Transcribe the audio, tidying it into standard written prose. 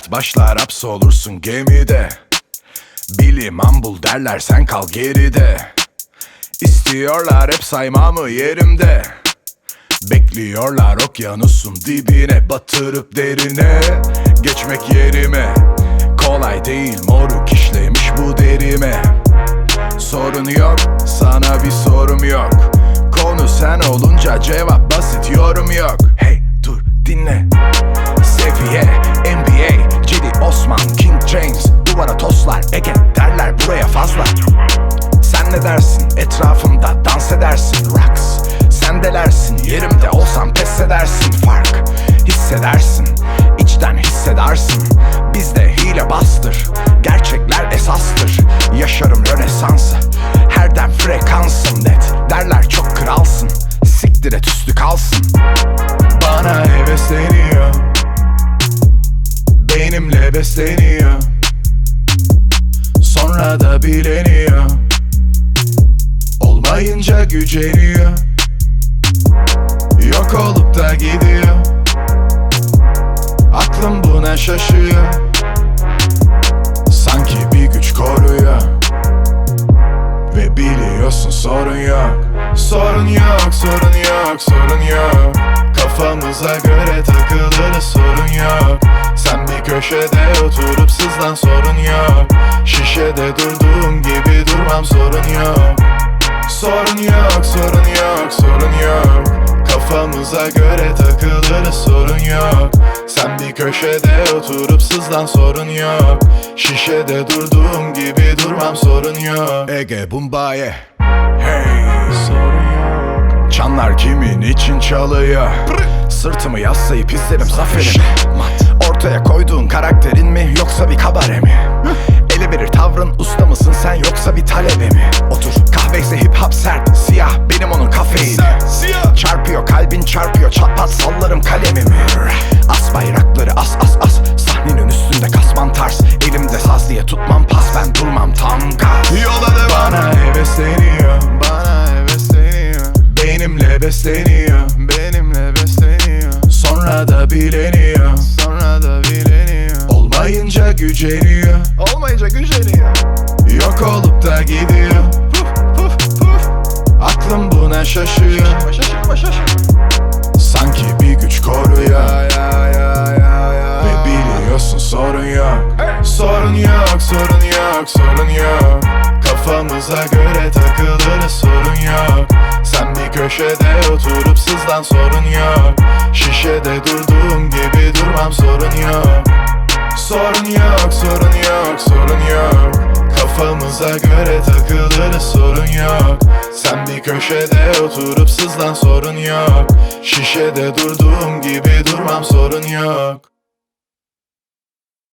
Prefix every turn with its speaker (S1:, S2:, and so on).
S1: Hayat başlar hapsolursun gemide. Bilim ambul derler sen kal geride. İstiyorlar hep saymamı yerimde. Bekliyorlar okyanusun dibine, batırıp derine geçmek yerime. Kolay değil moruk, işlemiş bu derime. Sorun yok, sana bir sorum yok. Konu sen olunca cevap basit, yorum yok. Hey dur dinle. Seviye NBA, Cedi Osman, King James. Duvara toslar Ege derler buraya fazla. Sen ne dersin, etrafımda dans edersin. Rocks sendelersin, yerimde olsam pes edersin. Fark hissedersin, içten hissedersin. Bizde hile bastır, gerçekler esastır. Yaşarım rönesansı, her dem frekansım net. Derler çok kralsın, siktir et üstü kalsın. Bana hevesleniyor, benimle besleniyor. Sonra da bileniyor, olmayınca güceniyor. Yok olup da gidiyor, aklım buna şaşıyor. Sanki bir güç koruyor ve biliyorsun sorun yok. Sorun yok, sorun yok, sorun yok. Kafamıza göre takılırız, sorun yok. Sen bir köşede oturup sızlan, sorun yok. Şişede durduğum gibi durmam, sorun yok. Sorun yok, sorun yok, sorun yok. Kafamıza göre takılırız, sorun yok. Sen bir köşede oturup sızlan, sorun yok. Şişede durduğum gibi durmam, sorun yok. Ege Bumbaye, hey sorun yok. Çanlar kimin için çalıyor? Sırtımı yaslayıp izlerim zaferim. Ortaya koyduğun karakterin mi yoksa bir kabare mi? Ele verir tavrın, usta mısın sen yoksa bir talebe mi? Otur, kahve ise hip hop sert, siyah benim onun kafeini. Çarpıyor kalbin çarpıyor, çat pat sallarım kalemimi. As bayrakları as as as, sahnenin üstünde kasman tarz. Elimde saz diye tutmam pas, ben durmam tam gaz. Yola devam. Bana hevesleniyor, bana hevesleniyor. Benimle besleniyor, benimle besleniyor. Sonra da bileniyor, sonra da bileniyor. Olmayınca güceniyor, olmayınca güceniyor. Yok olup da gidiyor, aklım buna şaşıyor. Sanki bir güç koruyor ve biliyorsun sorun yok. Sorun yok, sorun yok, sorun yok. Kafamıza göre takılırız, sorun yok. Sen bir köşede oturup sızlan, sorun yok. Şişede durduğum gibi durmam, sorun yok. Sorun yok, sorun yok, sorun yok. Kafamıza göre takılırız, sorun yok. Sen bir köşede oturup sızlan, sorun yok. Şişede durduğum gibi durmam, sorun yok.